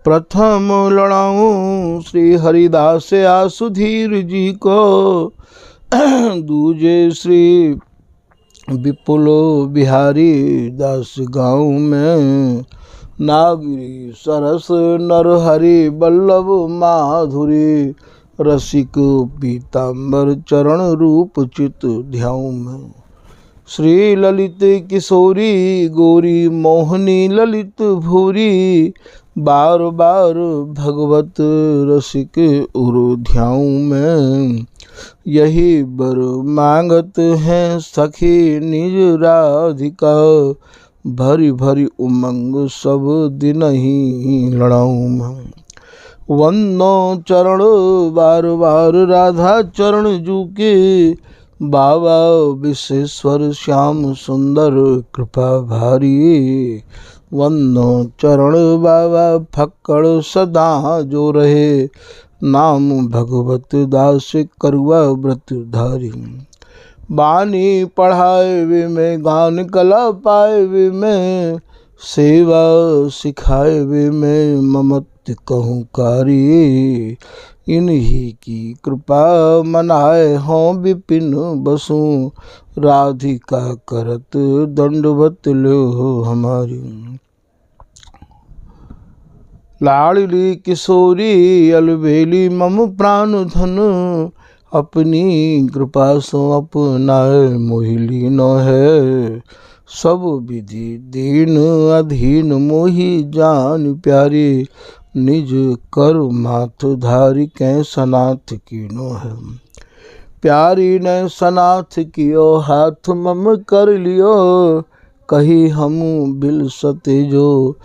प्रथम लड़ाऊं श्री हरिदास आसुधीर जी को, दूजे श्री विपुल बिहारी दास गाँव में, नागरी सरस नरहरि बल्लभ माधुरी, रसिक पीताम्बर चरण रूप चित ध्याऊ में। श्री ललित किशोरी गोरी मोहनी ललित भूरी, बार बार भगवत रसिक उरु ध्याऊ में। यही बर मांगत हैं सखी निज राधिका, भरी भरी उमंग सब दिन ही लड़ाऊं मैं। वंदो चरण बार बार राधा चरण जूके, बाबा विश्वेश्वर श्याम सुंदर कृपा भारी। वंदो चरण बाबा फक्कड़ सदा जो रहे, नाम भगवत दास करुआ व्रत धारी। बानी पढ़ाए वे में गान कला पाए वे में, सेवा सिखाए वे में ममत कहूँ कारी। इन्हीं की कृपा मनाए हों विपिन बसु, राधिका करत दंडवत लो हमारी। लाडली किशोरी अलबेली मम प्राण धन, अपनी कृपा सो अपनाए मोहिली न है। सब विधि दीन अधीन मोहि जान प्यारी, निज कर माथ धारी कै सनाथ कीनो है। प्यारी ने सनाथ कियो हाथ मम कर लियो, कही हम बिल सते जो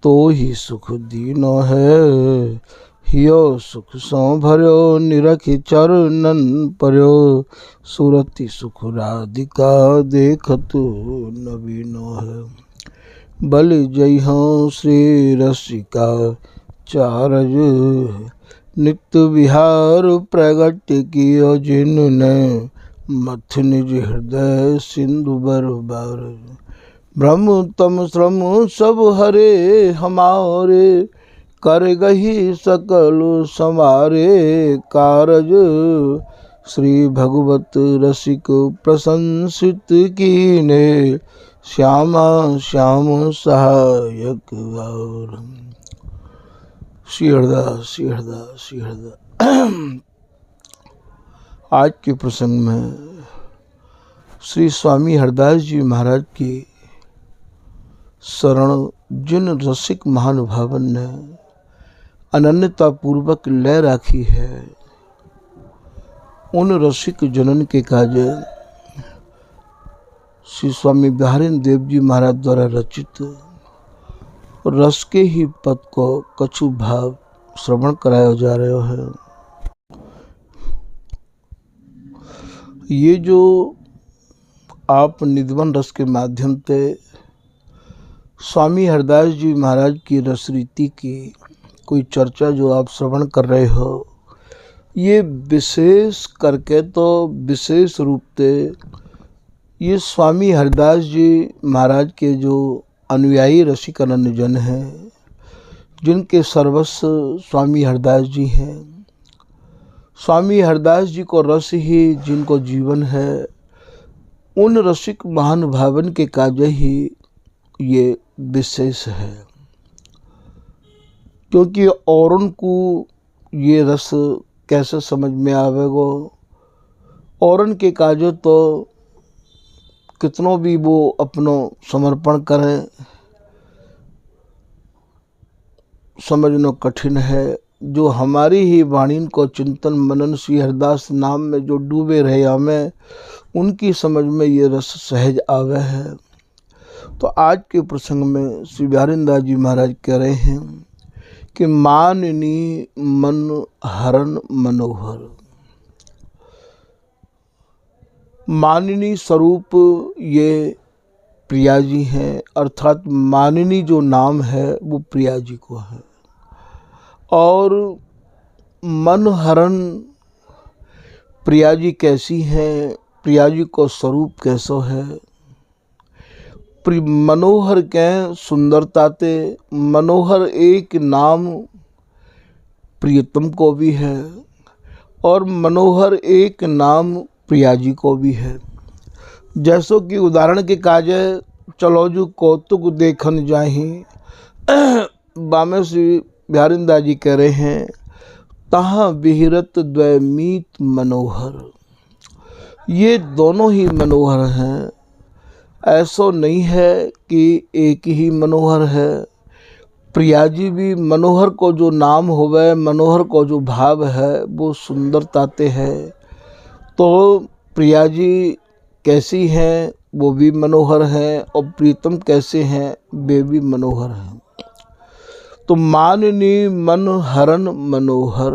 तो ही सुख दीनो है। हियो सुख सो भर्यो निरखि चरणन पर्यो, सुरति सुख राधिका देखत नवीनो है। बल जय हो श्री रसिका चारज, नित्य विहार प्रगट कियो जिनने, मथ निज हृदय सिंधु बर बार। ब्रह्म तम श्रम सब हरे हमारे, कर गही सकल समारे कारज। श्री भगवत रसिक प्रशंसित कीने, श्यामा श्याम सहायक और। श्री हरदास श्री हरदास श्री हरदास। आज के प्रसंग में श्री स्वामी हरदास जी महाराज की शरण जिन रसिक महानुभावन ने अनन्यता पूर्वक लय राखी है, उन रसिक जनन के काजे श्री स्वामी बिहारीन देव जी महाराज द्वारा रचित रस के ही पद को कछु भाव श्रवण कराया जा रहा है। ये जो आप निधवन रस के माध्यम से स्वामी हरदास जी महाराज की रस रीति की कोई चर्चा जो आप श्रवण कर रहे हो, ये विशेष करके तो विशेष रूप से ये स्वामी हरदास जी महाराज के जो अनुयायी रसिक अनन्य जन हैं, जिनके सर्वस्व स्वामी हरदास जी हैं, स्वामी हरदास जी को रस ही जिनको जीवन है, उन रसिक महानुभावन के कार्य ही ये विशेष है। क्योंकि औरों को ये रस कैसे समझ में आवेगो, औरों के कार्य तो कितनों भी वो अपनो समर्पण करें, समझना कठिन है। जो हमारी ही वाणी को चिंतन मनन श्री हरदास नाम में जो डूबे रहे हमें, उनकी समझ में ये रस सहज आवे है। तो आज के प्रसंग में श्री बिहारीन दास जी महाराज कह रहे हैं कि माननी मन हरन मनोहर। माननी स्वरूप ये प्रिया जी हैं, अर्थात माननी जो नाम है वो प्रिया जी को है। और मनहरण प्रिया जी कैसी हैं, प्रिया जी को स्वरूप कैसो है, मनोहर के सुंदरता ते मनोहर एक नाम प्रियतम को भी है और मनोहर एक नाम प्रियाजी को भी है। जैसो कि उदाहरण के काजे चलो जो कौतुक देखन जाही बामे श्री बिहारिंदा जी कह रहे हैं, तहाँ विहिरत द्वैमीत मनोहर। ये दोनों ही मनोहर हैं, ऐसो नहीं है कि एक ही मनोहर है। प्रियाजी भी मनोहर को जो नाम होवे, मनोहर को जो भाव है वो सुंदरताते है। तो प्रियाजी कैसी हैं वो भी मनोहर हैं और प्रीतम कैसे हैं वे भी मनोहर हैं। तो माननी मन हरन मनोहर।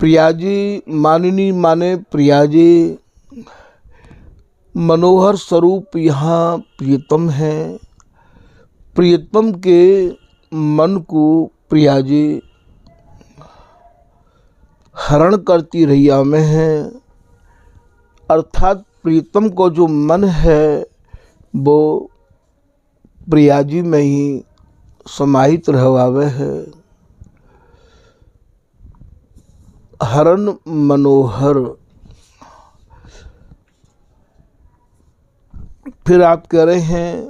प्रियाजी माननी माने प्रियाजी, मनोहर स्वरूप यहाँ प्रियतम है। प्रियतम के मन को प्रियाजी हरण करती रैया में है, अर्थात प्रीतम को जो मन है वो प्रियाजी में ही समाहित रहवावे है। हरण मनोहर। फिर आप कह रहे हैं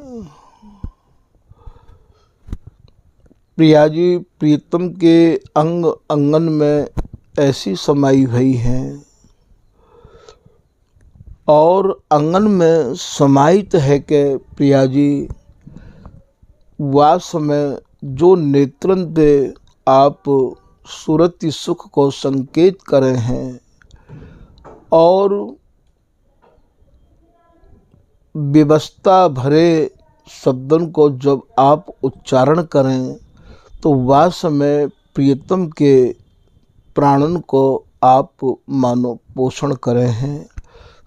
प्रियाजी प्रीतम के अंग अंगन में ऐसी समाई हुई हैं और अंगन में समाहित है कि प्रियाजी वास में जो नेत्रन पे आप सुरति सुख को संकेत करे हैं और व्यवस्था भरे शब्दों को जब आप उच्चारण करें तो वास में प्रियतम के प्राणन को आप मानो पोषण करे हैं।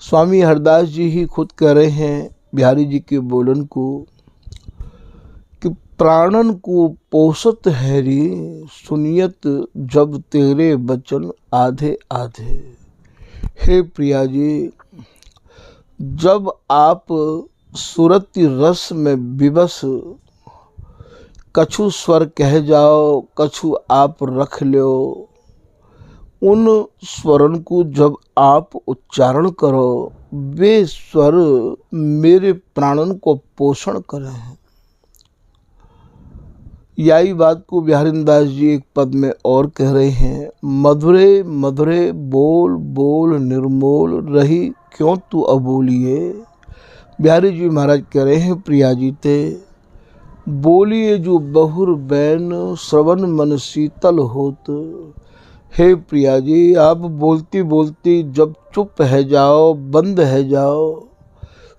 स्वामी हरदास जी ही खुद कह रहे हैं बिहारी जी के बोलन को कि प्राणन को पोषत हैरी सुनियत जब तेरे वचन आधे आधे। हे प्रिया जी, जब आप सुरति रस में विवश कछु स्वर कह जाओ, कछु आप रख लो, उन स्वरन को जब आप उच्चारण करो वे स्वर मेरे प्राणन को पोषण करें। यही बात को बिहारिंदास जी एक पद में और कह रहे हैं, मधुरे मधुरे बोल बोल निर्मोल रही क्यों तू अबोलिए। बिहारी जी महाराज कह रहे हैं प्रिया जी ते बोलिए जो बहुर बैन श्रवण मन शीतल होत। हे प्रिया जी, आप बोलती बोलती जब चुप है जाओ, बंद है जाओ,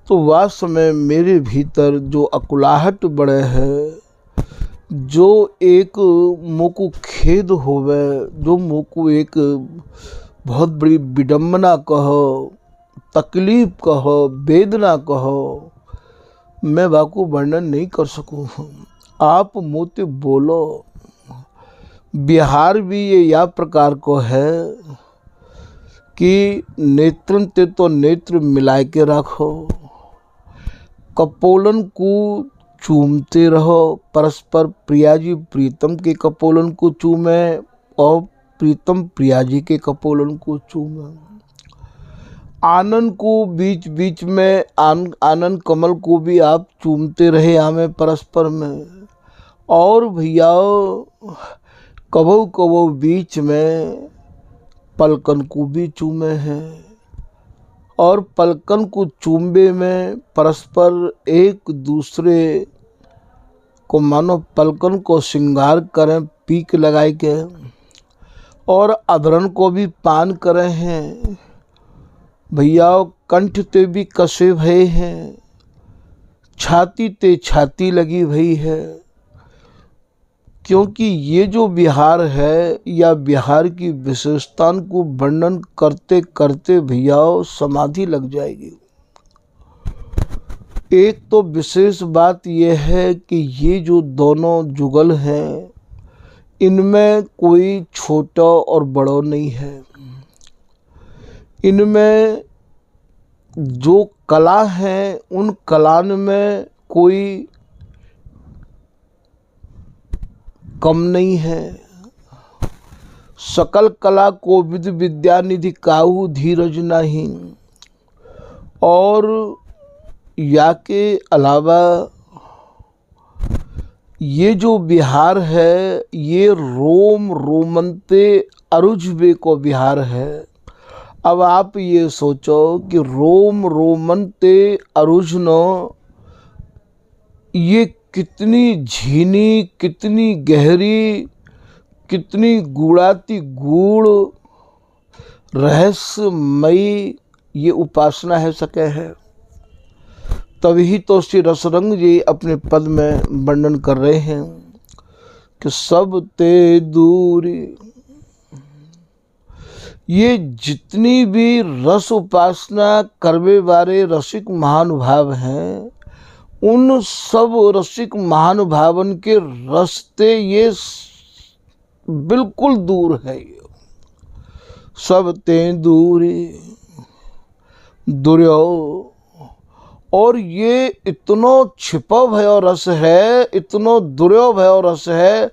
तो वास्तव में मेरे भीतर जो अकुलाहट बढ़े है, जो एक मुँह को खेद होवे, जो मुँह को एक बहुत बड़ी विडम्बना कहो, तकलीफ कहो, वेदना कहो, मैं वाको वर्णन नहीं कर सकूँ। आप मुझसे बोलो। बिहार भी ये या प्रकार को है कि नेत्रन ते तो नेत्र मिला के रखो, कपोलन को चूमते रहो परस्पर। प्रिया जी प्रीतम के कपोलन को चूमे और प्रीतम प्रिया जी के कपोलन को चूमे। आनंद को बीच बीच में आनंद कमल को भी आप चूमते रहे हमें परस्पर में। और भैया कबो कबो बीच में पलकन को भी चूमे हैं और पलकन को चूमे में परस्पर एक दूसरे को मानो पलकन को श्रृंगार करें पीक लगाए के, और अधरन को भी पान करे हैं। भैया कंठ ते भी कसे भये हैं, छाती ते छाती लगी भई है, क्योंकि ये जो बिहार है या बिहार की विशेषता को वर्णन करते करते भैया समाधि लग जाएगी। एक तो विशेष बात यह है कि ये जो दोनों जुगल हैं इनमें कोई छोटा और बड़ा नहीं है। इनमें जो कला हैं उन कलान में कोई कम नहीं है। सकल कला को विद विद्यानिधि काहू धीरज नहीं। और या के अलावा ये जो बिहार है ये रोम रोमनते अरुजबे को बिहार है। अब आप ये सोचो कि रोम रोमनते अरुजनो ये कितनी झीनी, कितनी गहरी, कितनी गूढ़ाति गूढ़ रहस्यमयी ये उपासना है सके है। तभी तो श्री रसरंग जी अपने पद में वर्णन कर रहे हैं कि सब ते दूरी। ये जितनी भी रस उपासना करवे वाले रसिक महानुभाव हैं उन सब रसिक महानुभावन के रास्ते ये बिल्कुल दूर है। ये सब ते दूरी दुर्यो। और ये इतनो छिपा भयो रस है, इतनो दुर्यो भयो रस है।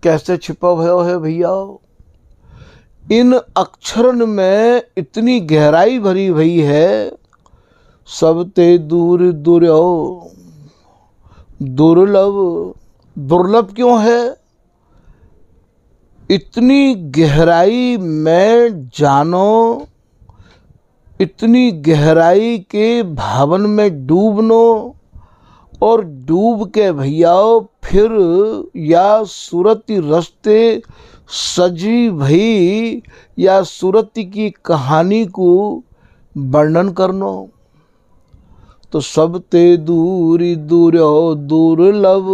कैसे छिपा भयो है भैया? इन अक्षरन में इतनी गहराई भरी भई है। सब ते दूर दुर्यो दुर्लभ। दुर्लभ क्यों है? इतनी गहराई में जानो, इतनी गहराई के भावन में डूबनो और डूब के भैयाओ फिर या सूरती रस्ते सजी भई या सूरती की कहानी को वर्णन करनो। तो सब ते दूरी दूर्यो दुर्लभ।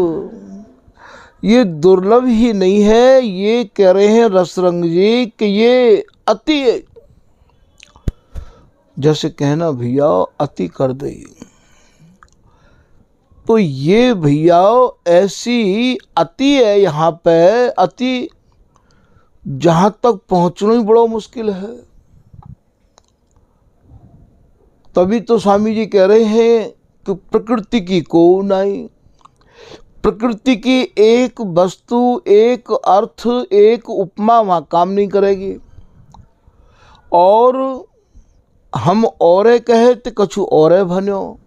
ये दुर्लभ ही नहीं है, ये कह रहे हैं रसरंग जी कि ये अति, जैसे कहना भैया अति कर दे। तो ये भैया ऐसी अति है यहाँ पे, अति जहाँ तक पहुँचना ही बड़ा मुश्किल है। तभी तो स्वामी जी कह रहे हैं कि प्रकृति की को नहीं। प्रकृति की एक वस्तु, एक अर्थ, एक उपमा वहाँ काम नहीं करेगी। और हम औरे कहे तो कछु औरे भन्यो,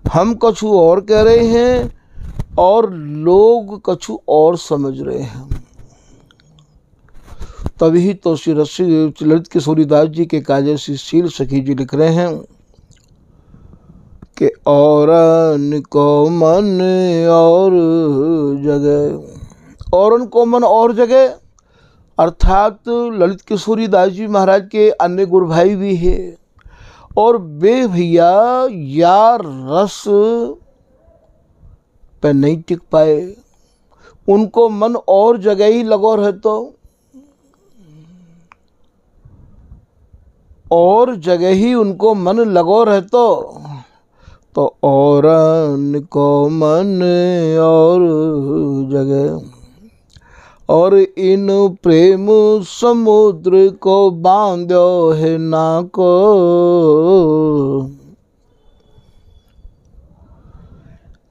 हम कछु और कह रहे हैं और लोग कछु और समझ रहे हैं। तभी तो श्री ललित किशोरीदास जी के काजे श्री शील सखी जी लिख रहे हैं कि औरन को मन और जगह। औरन को मन और जगह अर्थात ललित किशोरीदास जी महाराज के अन्य गुरु भाई भी है और वे भैया या रस पे नहीं टिक पाए, उनको मन और जगह ही लगो रहतो, और जगह ही उनको मन लगो रहतो। तो औरन को मन और जगह। और इन प्रेम समुद्र को बांधो है ना को।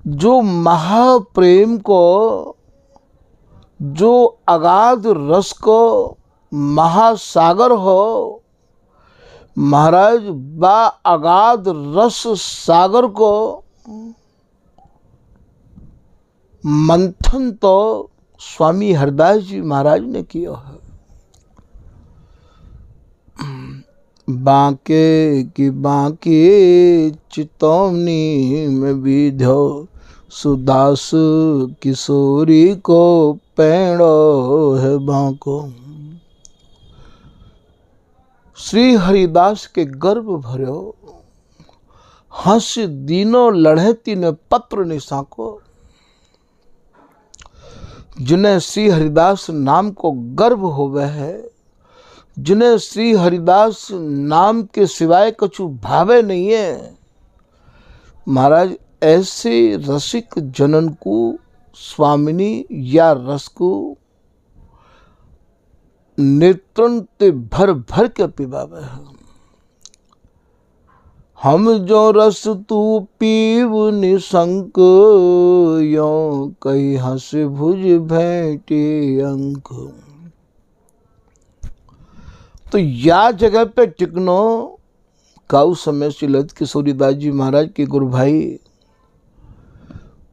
जो महाप्रेम को, जो अगाध रस को महासागर हो महाराज, बा अगाध रस सागर को मंथन तो स्वामी हरदास जी महाराज ने किया है। बांके की बांके चितौनी में विधो सुदास किशोरी को पैणो है बांको। श्री हरिदास के गर्भ भर्यो हंस दीनो लढ़े तीन पत्र निशाको। जिन्हें श्री हरिदास नाम को गर्व होवे है, जिन्हें श्री हरिदास नाम के सिवाय कछु भावे नहीं है, महाराज ऐसे रसिक जनन को स्वामिनी या रस को नेत्रन ते भर भर के पिबावे है। हम जो रस तू पीव निशंक, यों कही हंस भुज भेंटे अंक। तो या जगह पे टिकनो काउ समय श्री ललित किशोरीदास जी महाराज के गुरु भाई,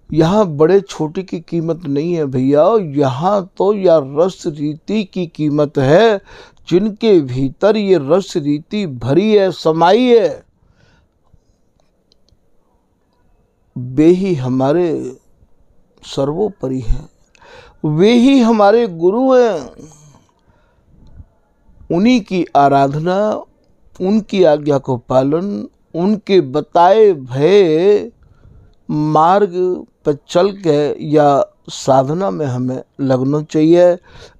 यहाँ बड़े छोटे की कीमत नहीं है भैया, यहाँ तो या रस रीति की कीमत है, जिनके भीतर ये रस रीति भरी है, समाई है, वे ही हमारे सर्वोपरि हैं, वे ही हमारे गुरु हैं। उन्हीं की आराधना, उनकी आज्ञा को पालन, उनके बताए भय मार्ग पर चल के या साधना में हमें लगना चाहिए।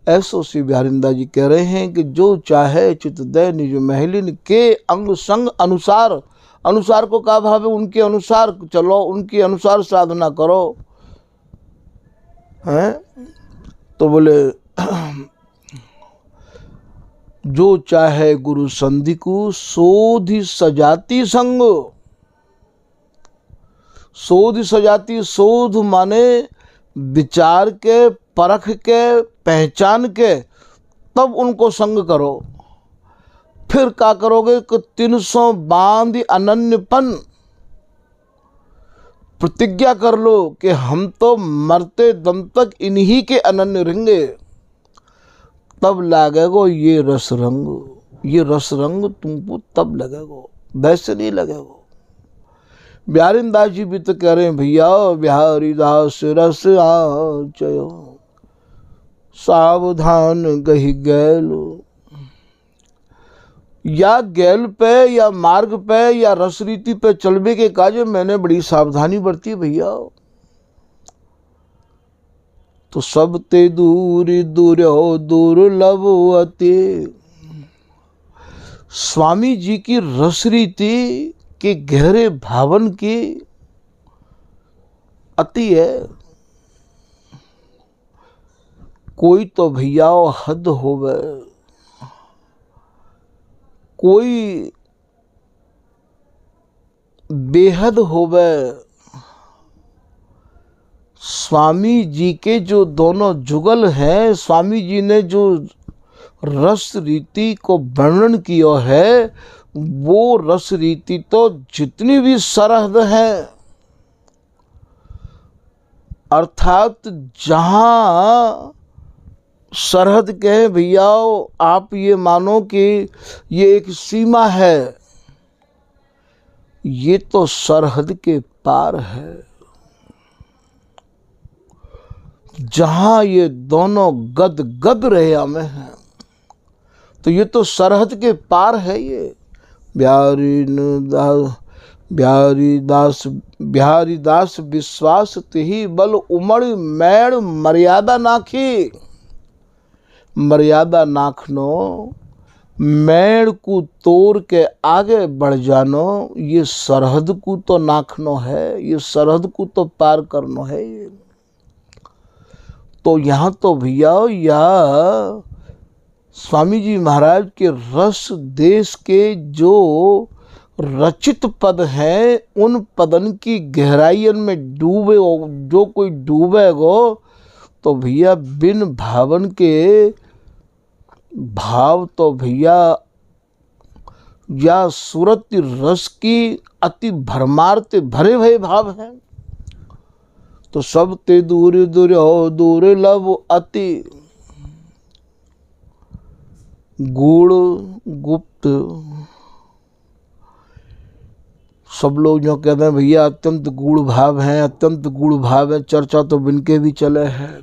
ऐसो श्री बिहारिंदा जी कह रहे हैं कि जो चाहे चित दे निज महलिन के अंग संग अनुसार। अनुसार को क्या भाव है? उनके अनुसार चलो, उनके अनुसार साधना करो, हैं? तो बोले जो चाहे गुरु संधि को सोधि सजाती संग। शोध सजाती, शोध माने विचार के, परख के, पहचान के, तब उनको संग करो। फिर क्या करोगे कि 300 बांध अनन्यपन, प्रतिज्ञा कर लो कि हम तो मरते दम तक इन्हीं के अनन्य रहेंगे। तब लगेगो ये रस रंग, ये रस रंग तुमको तब लगेगो, वैसे नहीं लगेगो। बिहारिंदास जी भी तो कह रहे हैं भैया, बिहारी दास रस आचयो सावधान गही गैलो। या गैल पे या मार्ग पे या रस रीति पे चलबे के काजे मैंने बड़ी सावधानी बरती भैया। तो सब ते दूर दूर्यो दुर्लभ अति। स्वामी जी की रस रीति के गहरे भावन की अति है। कोई तो भैया हद होवे, कोई बेहद होवे। स्वामी जी के जो दोनों जुगल हैं, स्वामी जी ने जो रस रीति को वर्णन किया है, वो रस रीति तो जितनी भी सरहद है, अर्थात जहाँ सरहद के भैया आप ये मानो कि ये एक सीमा है, ये तो सरहद के पार है। जहाँ ये दोनों गद गद रहे में हैं, तो ये तो सरहद के पार है। ये बिहारी दास विश्वास तिहि बल उमड़ मैड़ मर्यादा नाखी। मर्यादा नाखनो, मैड़ को तोड़ के आगे बढ़ जानो, ये सरहद को तो नाखनो है, ये सरहद को तो पार करनो है। ये तो यहाँ तो भैया या स्वामी जी महाराज के रस देश के जो रचित पद हैं, उन पदन की गहराइयन में डूबे, जो कोई डूबेगो तो भैया बिन भावन के भाव तो भैया या सूरत रस की अति भरमारते भरे भरे भाव हैं। तो सब ते दूर दूर हो दुर्लभ अति। गूढ़ गुप्त, सब लोग जो कहते हैं भैया अत्यंत गूढ़ भाव हैं, अत्यंत गूढ़ भाव है, चर्चा तो बिनके भी चले हैं।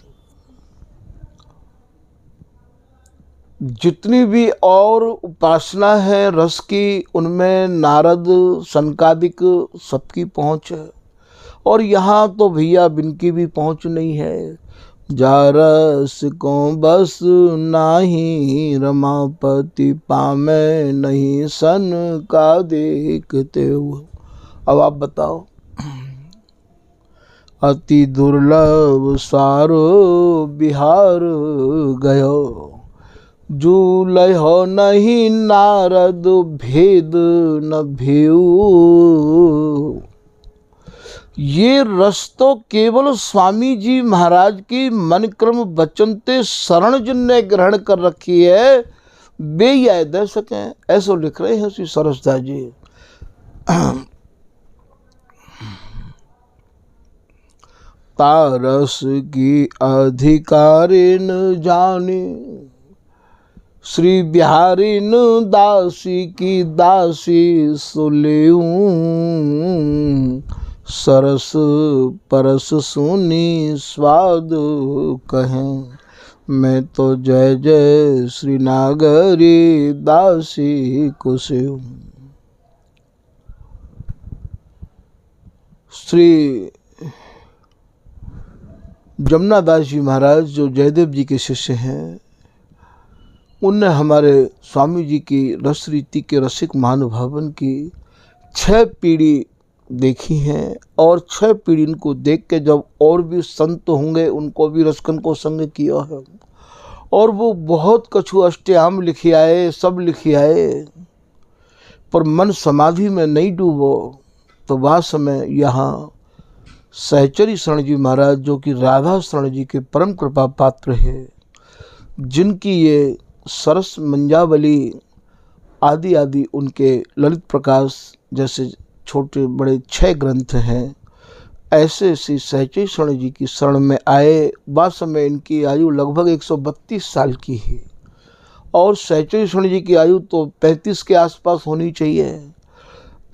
जितनी भी और उपासना है रस की, उनमें नारद सनकादिक सबकी पहुँच है, और यहाँ तो भैया बिनकी भी पहुँच नहीं है। जा रस को बस नाही, रमापति पामे नहीं सन का देखते हुए। अब आप बताओ, अति दुर्लभ सारो बिहार गयो, जूलय हो नहीं नारद भेद न भेऊ। ये रस तो केवल स्वामी जी महाराज की मन क्रम वचन ते शरण जिनने ग्रहण कर रखी है वे यह दे सके, ऐसा लिख रहे हैं श्री सरसदास जी। तारस की अधिकारी न जाने, श्री बिहारी न दासी की दासी सुलेऊं। सरस परस सुनी स्वाद कहें, मैं तो जय जय श्री नागरी दासी कुसेऊं। श्री जमुना दास जी महाराज जो जयदेव जी के शिष्य हैं, उनने हमारे स्वामी जी की रस रीति के रसिक महानुभावन की 6 पीढ़ी देखी हैं, और 6 पीढ़ी को देख के जब और भी संत होंगे उनको भी रसकन को संग किया है, और वो बहुत कछु अष्टयाम लिखे आए, सब लिखे आए, पर मन समाधि में नहीं डूबो। तो वह समय यहाँ सहचरी शरण जी महाराज जो कि राधा शरण जी के परम कृपा पात्र है, जिनकी ये सरस मंजावली आदि आदि उनके ललित प्रकाश जैसे छोटे बड़े 6 ग्रंथ हैं, ऐसे श्री सहचरी शरण जी की शरण में आए। वह समय इनकी आयु लगभग 132 साल की है, और सहचरी शरण जी की आयु तो 35 के आसपास होनी चाहिए।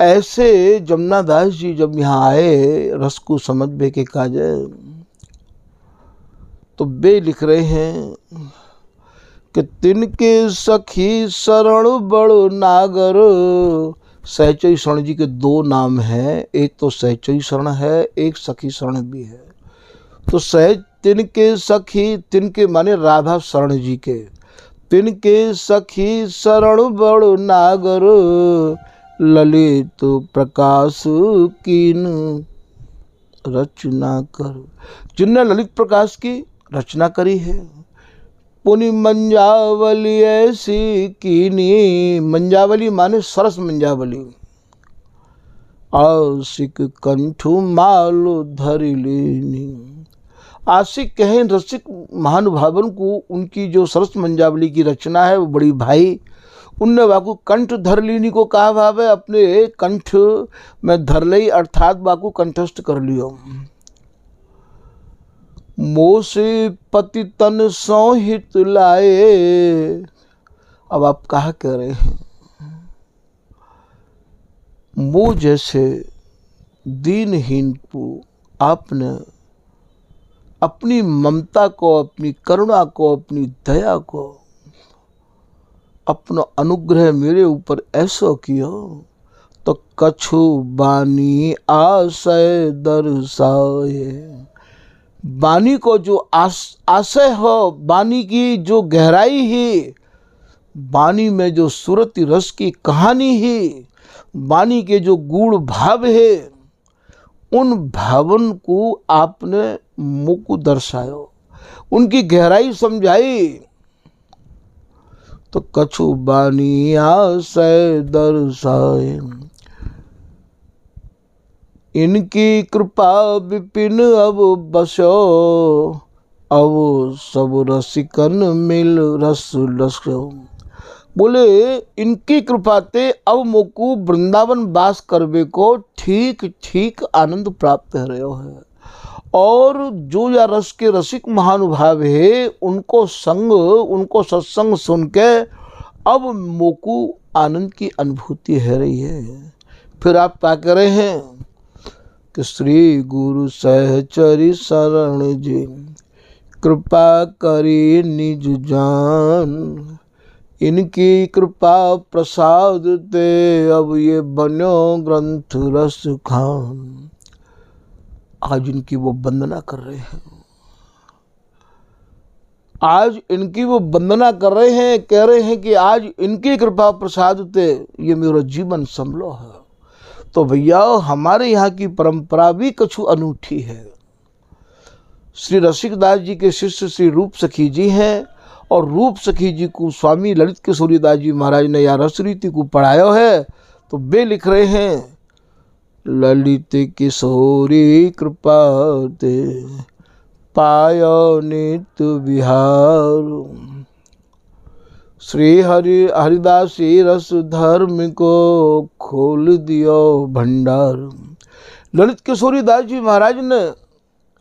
ऐसे जमुना दास जी जब यहाँ आए रस को समझ बे के काजे, तो वे लिख रहे हैं कि तिनके सखी शरण बड़ नागर। सहचरी शरण जी के 2 नाम हैं, एक तो सहचरी शरण है, एक सखी शरण भी है। तो तिनके सखी, तिनके माने राधा शरण जी के, तिनके सखी शरण बड़ नागर। ललित प्रकाश कीन रचना कर, जिनने ललित प्रकाश की रचना करी है। पुनि मंजावली ऐसी कीनी, मंजावली माने सरस मंजावली। आशिक कंठु माल धरि लीनी, आशिक कहें रसिक महानुभावन को उनकी जो सरस मंजावली की रचना है वो बड़ी भाई। उनने वाकू कंठ धर लीनी को कहा भाव है, अपने कंठ में धर लई, अर्थात वाकू कंठस्थ कर लियो। मोसे पति तन संहित लाए, अब आप कहा कह रहे हैं, मोह जैसे दीनहीन को आपने अपनी ममता को, अपनी करुणा को, अपनी दया को, अपना अनुग्रह मेरे ऊपर ऐसा किया, तो कछु बानी आशय दर्शाए। बानी को जो आशय हो, बानी की जो गहराई है, बानी में जो सूरती रस की कहानी है, बानी के जो गूढ़ भाव है, उन भावन को आपने मुख दर्शायो, उनकी गहराई समझाई। तो कछु बानी आशय दर्शाए, इनकी कृपा विपिन अब बसो। अब सब रसिकन मिल रस रसो, बोले इनकी कृपा ते अब मोकू वृंदावन वास करवे को ठीक ठीक आनंद प्राप्त हो रहे है। और जो या रस के रसिक महानुभाव है उनको संग, उनको सत्संग सुन के अब मोकू आनंद की अनुभूति है रही है। फिर आप क्या कह रहे हैं कि श्री गुरु सहचरी शरण जी कृपा करी निज जान। इनकी कृपा प्रसाद ते अब ये बनो ग्रंथ रस खान। आज इनकी वो वंदना कर रहे हैं, आज इनकी वो वंदना कर रहे हैं, कह रहे हैं कि आज इनकी कृपा प्रसाद ते ये मेरा जीवन संभलो है। तो भैया हमारे यहाँ की परंपरा भी कछु अनूठी है। श्री रसिकदास जी के शिष्य श्री रूप सखी जी हैं, और रूप सखी जी को स्वामी ललित किशोरीदास जी महाराज ने या रस रीति को पढ़ाया है। तो वे लिख रहे हैं, ललित किशोरी कृपा ते पायो नित विहार, श्री हरिदासी रस धर्म को खोल दियो भंडार। ललित किशोरीदास जी महाराज ने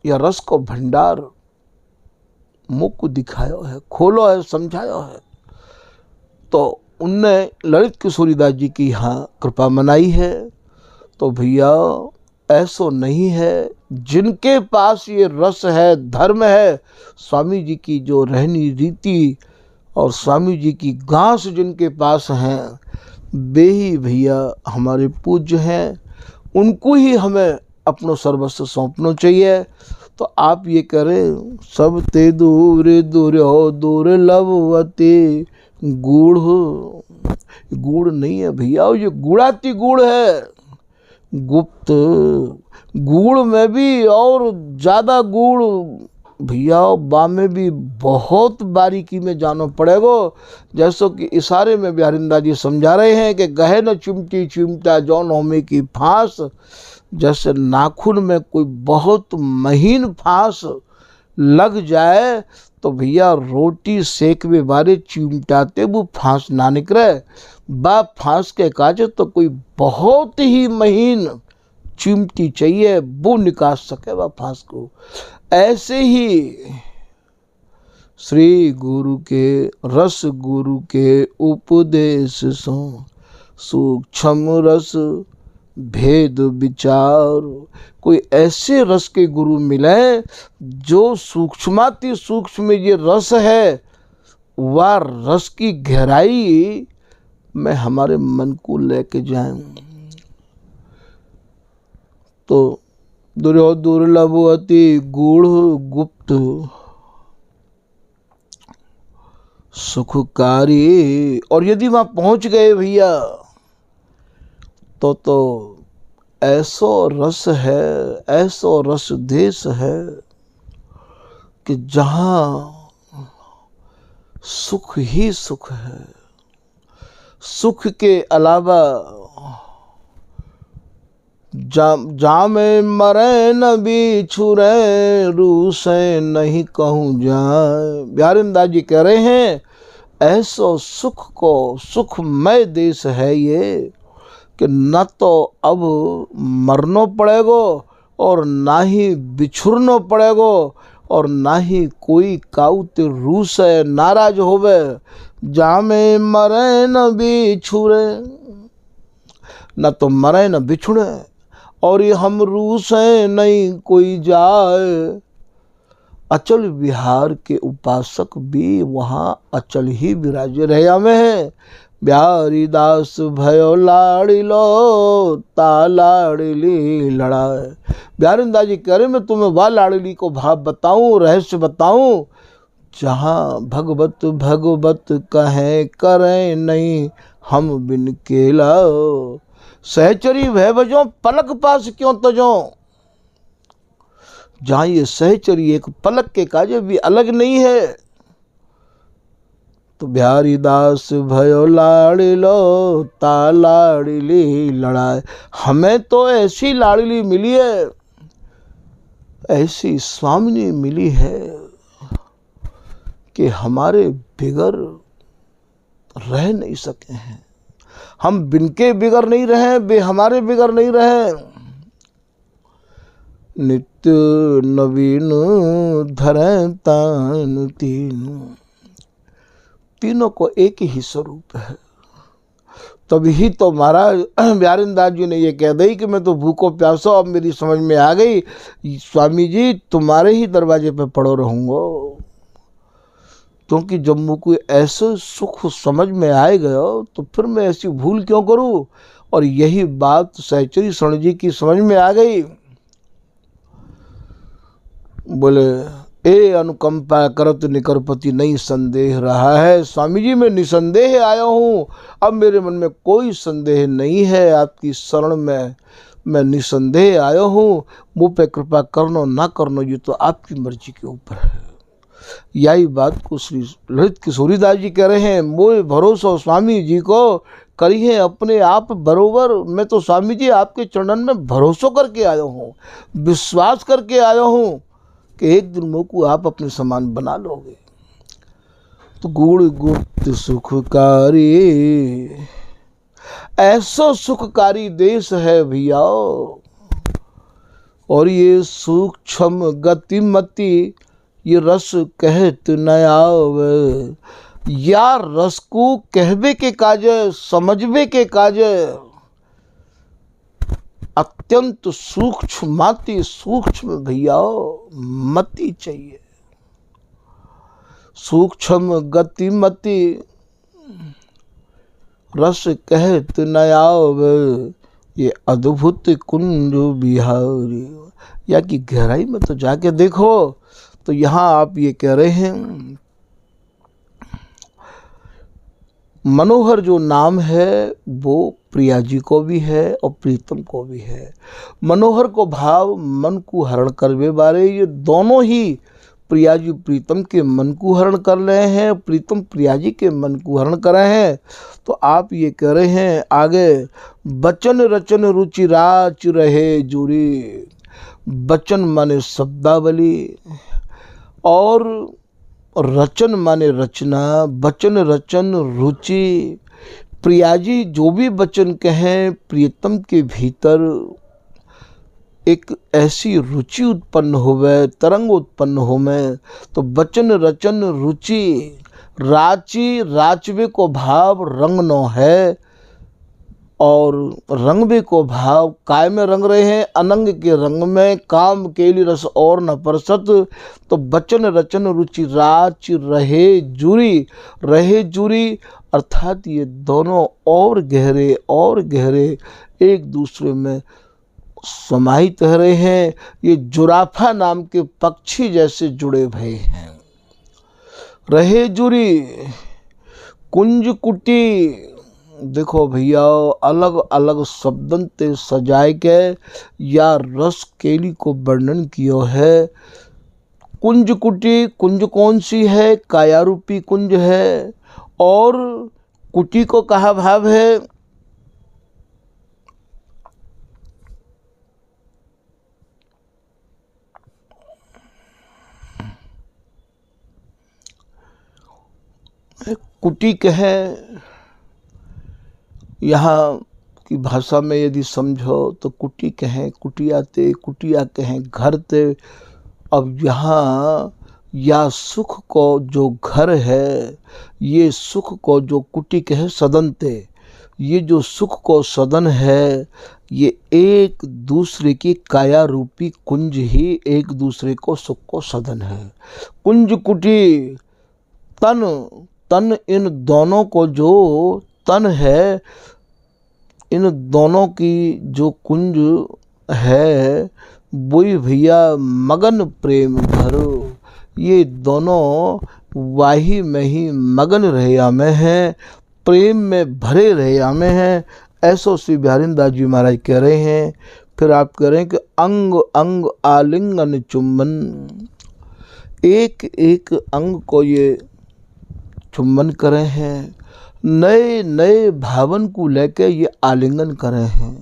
यह रस को भंडार मुख को दिखाया है, खोलो है, समझाया है। तो उनने ललित किशोरीदास जी की यहाँ कृपा मनाई है। तो भैया ऐसो नहीं है, जिनके पास ये रस है, धर्म है, स्वामी जी की जो रहनी रीति और स्वामी जी की गांस जिनके पास हैं, वे ही भैया हमारे पूज्य हैं। उनको ही हमें अपनो सर्वस्व सौंपना चाहिए। तो आप ये करें, सब ते दूर दूर दुर्लभवती गुड़, गुड़ नहीं है भैया, ये गुड़ाती गुड़ है, गुप्त गुड़ में भी और ज़्यादा गुड़ भैया, बा में भी बहुत बारीकी में जानो पड़ेगा। जैसो कि इशारे में बिहारिंदा जी समझा रहे हैं कि गहे न चिमटी चिमटा जौन होमे की फांस, जैसे नाखून में कोई बहुत महीन फांस लग जाए तो भैया रोटी सेकवे बारे चिमटाते वो फांस ना निकले, बा फांस के काजे तो कोई बहुत ही महीन चिमटी चाहिए वो निकाल सके वह फांस को। ऐसे ही श्री गुरु के रस, गुरु के उपदेश सो सूक्ष्म रस भेद विचार। कोई ऐसे रस के गुरु मिले जो सूक्ष्माति सूक्ष्म ये रस है, वह रस की गहराई में हमारे मन को लेके जाएं। तो दुर्लभ अति गूढ़ गुप्त सुखकारी। और यदि वहां पहुंच गए भैया तो ऐसो रस है, ऐसो रस देश है कि जहां सुख ही सुख है। सुख के अलावा जामे मरे न बिछुरे रूसे नहीं कहूँ जाए। बिहारिंदा जी कह रहे हैं, ऐसो सुख को सुखमय देश है ये कि न तो अब मरनो पड़ेगो और ना ही बिछुरनो पड़ेगो और ना ही कोई काउत रूस है नाराज होवे। जामे मरे न बिछुरे, न तो मरे न बिछुड़े और ये हम रूस है नहीं कोई जाए। अचल विहार के उपासक भी वहाँ अचल ही विराजे रहे में है। बिहारी दास भयो लाड़िलो ता लाड़िली लड़ाए। बिहारिंदा जी कह रहे मैं तुम्हें वह लाड़िली को भाव बताऊं, रहस्य बताऊं, जहाँ भगवत भगवत कहें करें नहीं हम बिन केला। सहचरी भय बजो पलक पास क्यों तजो। जहाँ ये सहचरी एक पलक के काजे भी अलग नहीं है। तो बिहारी दास भयो लाड़िलो ता लाड़िली लड़ाए। हमें तो ऐसी लाड़िली मिली है, ऐसी स्वामिनी मिली है कि हमारे बिगर रह नहीं सके हैं। हम बिनके बिगर नहीं रहे, बे हमारे बिगर नहीं रहे। नित्य नवीन धरे तान तीनों को एक ही स्वरूप है। तभी तो महाराज बिहारिंदास जी ने ये कह दी कि मैं तो भूखो प्यासो, अब मेरी समझ में आ गई, स्वामी जी तुम्हारे ही दरवाजे पे पड़ो रहूँगा। क्योंकि जब मुझको ऐसे सुख समझ में आए गया तो फिर मैं ऐसी भूल क्यों करूं। और यही बात सहचरी स्वर्ण जी की समझ में आ गई। बोले ए अनुकंपा करत निकरपति नहीं संदेह रहा है। स्वामी जी मैं निसंदेह आया हूँ, अब मेरे मन में कोई संदेह नहीं है। आपकी शरण में मैं निसंदेह आया हूँ। मुँह पे कृपा करनो ना करनो ये तो आपकी मर्जी के ऊपर है। यही बात को श्री ललित किशोरीदास जी कह रहे हैं, मोह भरोसा स्वामी जी को करिए अपने आप बरोबर। मैं तो स्वामी जी आपके चरणन में भरोसा करके आया हूँ, विश्वास करके आया हूँ कि एक दिन मुझको आप अपने समान बना लोगे। तो गुण गुप्त सुखकारी, ऐसा सुखकारी देश है भैया, और ये सूक्ष्म गतिमति ये रस कहत न आवे। या रस को कहबे के काज, समझबे के काज अत्यंत सूक्ष्म माति, सूक्ष्म भैया मति चाहिए। सूक्ष्म गतिमति रस कहत न आवे, ये अद्भुत कुंज बिहारी। या कि गहराई में तो जाके देखो, तो यहाँ आप ये कह रहे हैं मनोहर जो नाम है वो प्रिया जी को भी है और प्रीतम को भी है। मनोहर को भाव मन को हरण करवे बारे, ये दोनों ही प्रिया जी प्रीतम के मन को हरण कर रहे हैं, प्रीतम प्रिया जी के मन को हरण कर रहे हैं। तो आप ये कह रहे हैं आगे, बचन रचन रुचि राच रहे जुरी। बचन माने शब्दावली और रचन माने रचना, बचन रचन रुचि। प्रिया जी जो भी वचन कहें, प्रियतम के भीतर एक ऐसी रुचि उत्पन्न होवे, तरंग उत्पन्न होवे। तो बचन रचन रुचि राची, राचवे को भाव रंग नो है, और रंगवे को भाव काय में रंग रहे हैं, अनंग के रंग में, काम के लिए रस और न परसत। तो बचन रचन रुचि राच रहे जुरी, रहे जुरी अर्थात ये दोनों और गहरे एक दूसरे में समाहित रहे हैं। ये जुराफा नाम के पक्षी जैसे जुड़े भय हैं। रहे जुरी कुंज कुटी, देखो भैया अलग अलग शब्दन ते सजाए के या रस केली को वर्णन किया है। कुंज कुटी, कुंज कौन सी है? काया रूपी कुंज है। और कुटी को कहा भाव है? कुटी कहे यहाँ की भाषा में यदि समझो तो कुटी कहें कुटिया ते, कुटिया कहें घर ते। अब यहाँ या सुख को जो घर है, ये सुख को जो कुटी कहे सदन ते, ये जो सुख को सदन है, ये एक दूसरे की काया रूपी कुंज ही एक दूसरे को सुख को सदन है। कुंज कुटी तन, तन इन दोनों को जो तन है, इन दोनों की जो कुंज है वही भैया मगन प्रेम भरो। ये दोनों वाही में ही मगन रहया में हैं, प्रेम में भरे रहया में हैं। ऐसो श्री बिहारीदास जी महाराज कह रहे हैं। फिर आप कह रहे हैं कि अंग अंग आलिंगन चुम्बन, एक एक अंग को ये चुम्बन करे हैं, नए नए भावन को लेके ये आलिंगन करे हैं।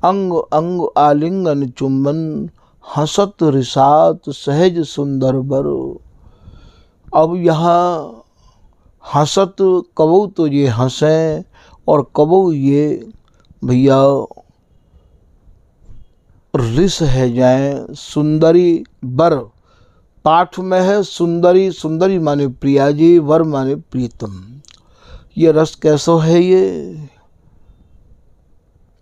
अंग अंग आलिंगन चुम्बन, हंसत रिसात सहज सुंदर बरो। अब यहाँ हंसत कबो तो ये हंसें और कबो ये भैया रिस है जाए। सुंदरी बर पाठ में है सुंदरी, सुंदरी माने प्रिया जी, वर माने प्रीतम। ये रस कैसो है ये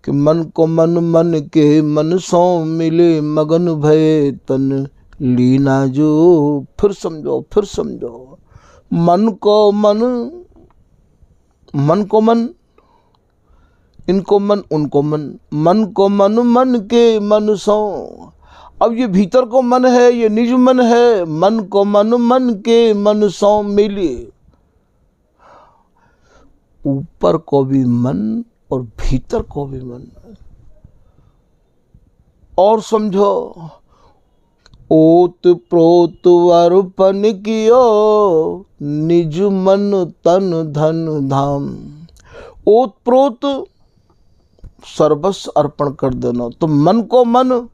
कि मन को मन, मन के मन सो मिले, मगन भये तन लीना जो। फिर समझो, फिर समझो। मन को मन, मन को मन, इनको मन उनको मन, मन को मन, मन के मन सो। अब ये भीतर को मन है, ये निज मन है। मन को मन, मन के मन सो मिले। ऊपर को भी मन और भीतर को भी मन। और समझो ओत प्रोत अर्पण कियो, निज मन तन धन धाम। ओत प्रोत सर्वस्व अर्पण कर देना। तो मन को मन,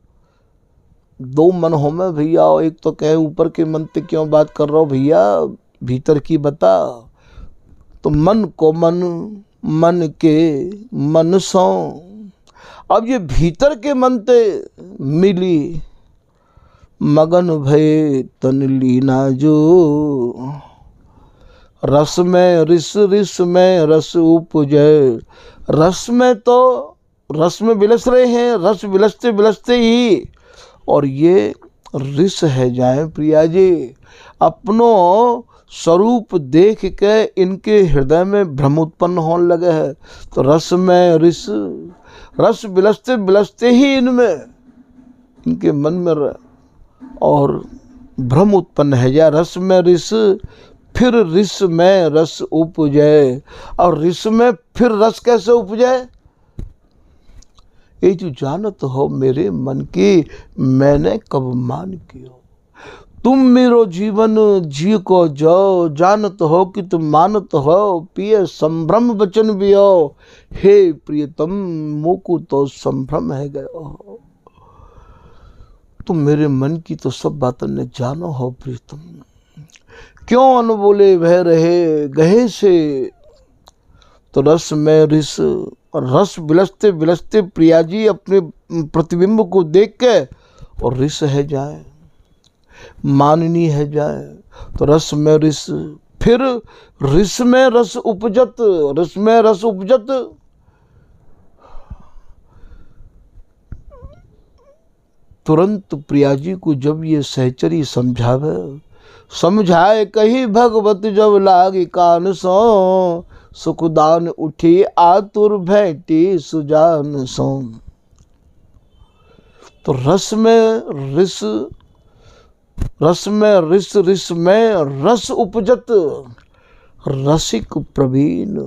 दो मन हो में भैया, एक तो कहे ऊपर के मन पे क्यों बात कर रहा हो भैया, भीतर की बता। तो मन को मन, मन के मन सो। अब ये भीतर के मन ते मिली, मगन भय तन लीना जो। रस में रिस, रिस में रस उपजे। रस में तो रस में विलस रहे हैं, रस विलसते विलसते ही और ये रिस है जाए प्रिया जी। अपनो स्वरूप देख के इनके हृदय में भ्रम उत्पन्न होने लगे है। तो रस में रिस, रस विलसते विलसते ही इनमें, इनके मन में और भ्रम उत्पन्न है जा। रस में रिस, फिर रिस में रस उपजे। और रिस में फिर रस कैसे उपजे? ये जो जानत हो मेरे मन की, मैंने कब मान कियो। तुम मेरो जीवन जी को जो, जानत हो कि तुम मानत हो, पिए संभ्रम वचन बियो। हे प्रियतम मोकु तो संभ्रम है गयो। तुम मेरे मन की तो सब बातों ने जानो हो प्रियतम। क्यों अनबोले वह रहे गहे से। तो रस में रिस, रस विलसते विलसते प्रिया जी अपने प्रतिबिंब को देख के और रिस है जाए, माननी है जाए। तो रस में रिस, फिर रिस में रस उपजत, रस में रस उपजत। तुरंत प्रिया जी को जब ये सहचरी समझावे, समझाए कही भगवत जब लागी कान सो। सुखदान उठी आतुर भेटी सुजान सो। तो रस में रिस, रस में रिस, रिस में रस उपजत। रसिक प्रवीण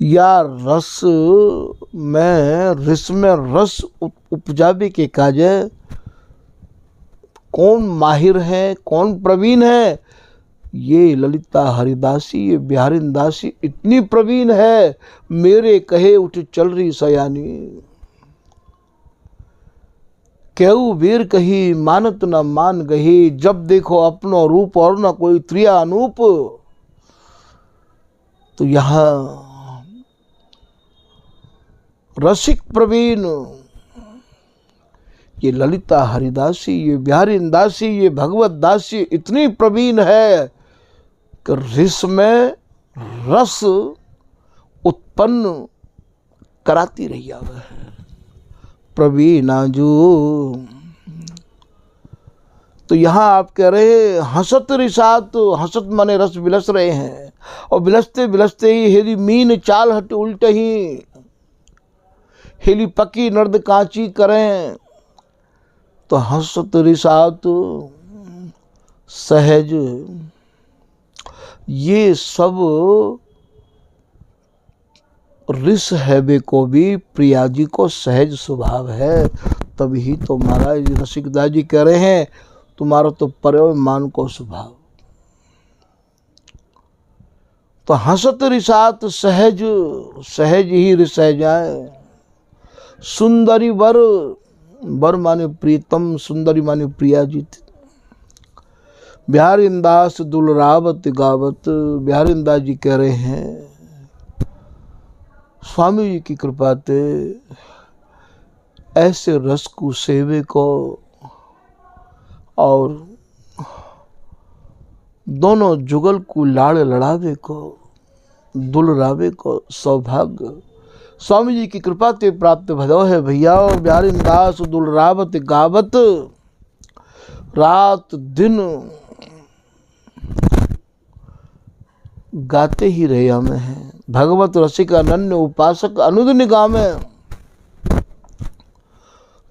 या रस में, रिस में रस उपजावे के काजे कौन माहिर है, कौन प्रवीण है? ये ललिता हरिदासी, ये बिहारिन दासी इतनी प्रवीण है, मेरे कहे उठ चल रही सयानी। केहू वीर कही मानत न मान गही, जब देखो अपनो रूप और न कोई त्रिया अनूप। तो यहाँ रसिक प्रवीण, ये ललिता हरिदासी, ये बिहारिन दासी, ये भगवत दासी इतनी प्रवीण है कि रिस में रस उत्पन्न कराती रही आवे है प्रवीणा जो। तो यहाँ आप कह रहे हंसत रिसात, हंसत माने रस विलस रहे हैं और विलसते विलसते ही हेरी मीन चाल हट उल्ट ही, हेली पकी नर्द कांची करें। तो हंसत रिसात सहज, ये सब रिस हैबे को भी प्रिया जी को सहज स्वभाव है। तभी तो महाराज रसिकदास जी कह रहे हैं तुम्हारा तो पर्यो मान को स्वभाव। तो हंसत रिसात सहज, सहज ही रिस जाए। सुंदरी वर, वर माने प्रीतम, सुंदरी माने प्रिया जी। बिहारिन दास दुलरावत गावत, बिहारिन दास जी कह रहे हैं स्वामी जी की कृपा ते ऐसे रस को सेवे को और दोनों जुगल को लाड़ लड़ावे को, दुलरावे को सौभाग्य स्वामी जी की कृपा ते प्राप्त भदो है भैया। बिहारिन दास दुलरावत गावत, रात दिन गाते ही रहे हमें हैं। भगवत रसिक अनन्य उपासक अनुदिन गामे।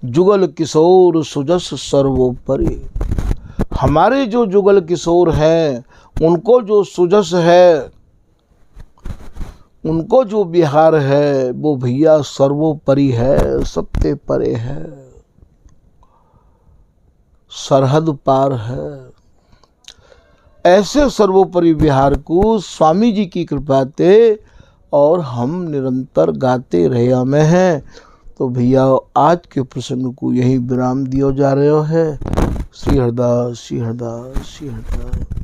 जुगल किशोर सुजस सर्वोपरि। हमारे जो जुगल किशोर हैं उनको जो सुजस है, उनको जो बिहार है वो भैया सर्वोपरि है, सबसे परे है। सरहद पार है। ऐसे सर्वोपरि विहार को स्वामी जी की कृपा ते और हम निरंतर गाते रहे में हैं। तो भैया आज के प्रसंग को यही विराम दिया जा रहा है। श्री हरदास, श्री हरदास, श्री हरदास।